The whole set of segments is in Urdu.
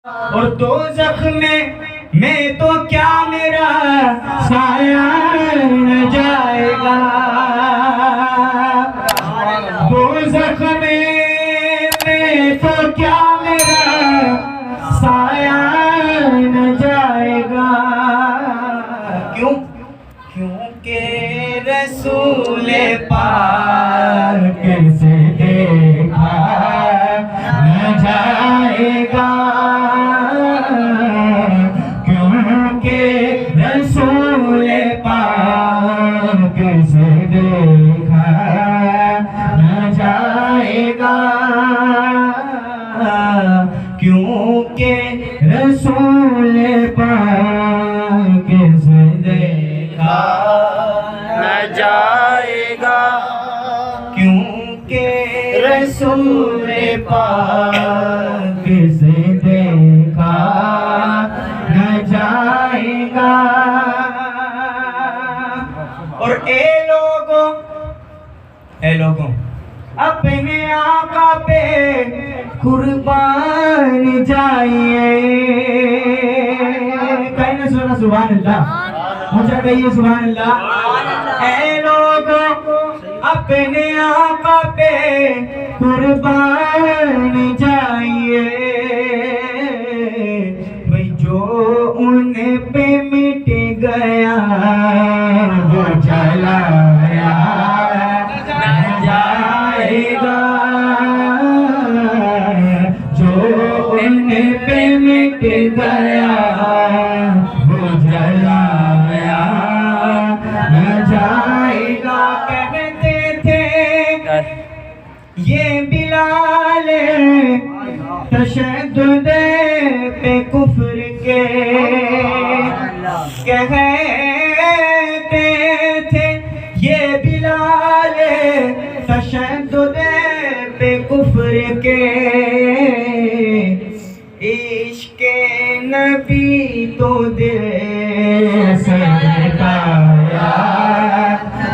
اور دوزخ میں تو کیا میرا سایہ نہ جائے گا، دوزخ میں تو کیا میرا سایہ نہ جائے گا، کیونکہ رسول پاک سے دیکھا نہ جائے گا، کیونکہ رسول پاک سے دیکھا نہ جائے گا، کیونکہ رسول پاک سے دیکھا نہ جائے گا، کیونکہ رسول پاک سے دیکھا نہ جائے گا۔ اور اے لوگوں اپنے آقا پہ قربان جائیے، کہنا سنا سبحان اللہ، مجھے کہیے سبحان اللہ۔ اے لوگوں اپنے آقا پہ قربان جائیے، بھئی جو ان پہ مٹ گیا وہ جلایا نہ جائے گا، جو ان پہ مٹ گیا وہ جلایا نہ جائے گا۔ کہتے تھے یہ بلال تشدد پہ کفر کے، کہتے تھے یہ بلال تشدد پہ کفر کے، عشق نبی تو دل سے نکایا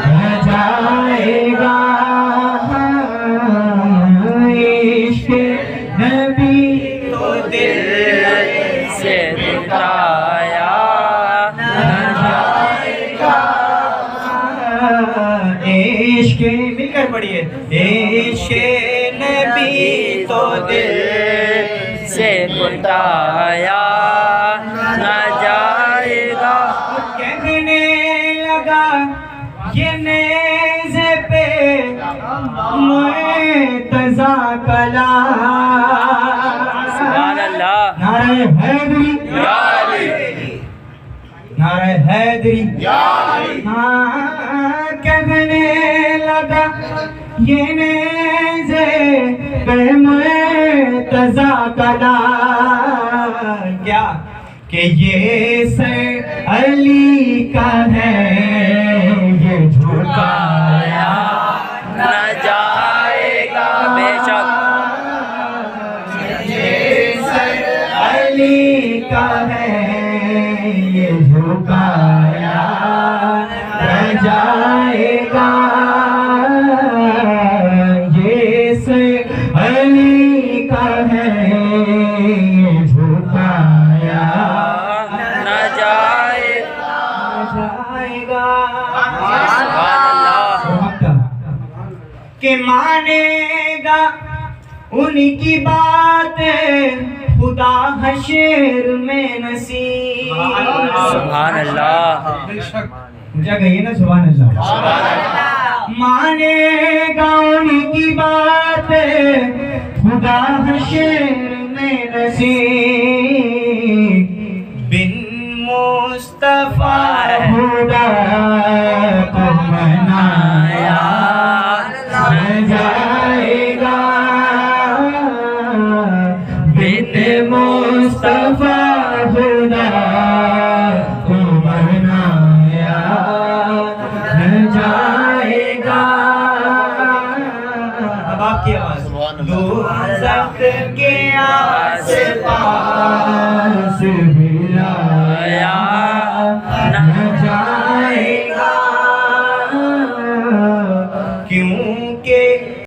نہ جائے گا، عشق نبی تو دل سے نکایا نہ جائے گا، عشق مل کر پڑھیے، عشق نبی تو دل سے لٹایا نہ جائے گا۔ کہنے لگا یہ نیزے پہ مرتضیٰ کلام، سبحان اللہ، نعرہ حیدری یا علی، نعرہ حیدری یا علی، کہنے لگا یہ نیزے پہ مرتضیٰ کلام، کیا کہ یہ سر علی کا ہے یہ جھکایا نہ جائے گا، بے شک یہ سر علی کا ہے یہ جھکایا نہ جائے گا، یہ سر علی کا ہے یہ جھکایا نہ جائے گا، کہ مانے گا ان کی بات خدا حشر میں نصیب، سبحان اللہ، مجھے کہیے نا سبحان اللہ، مانے گا ان کی بات خدا حشر میں نصیب، بن مصطفیٰ خدا کو منایا نہ جائے گا، بن مصطفیٰ خدا کو منایا نہ جائے گا۔ اب آپ کی آواز، دوزخ کے آس پاس بھی لایا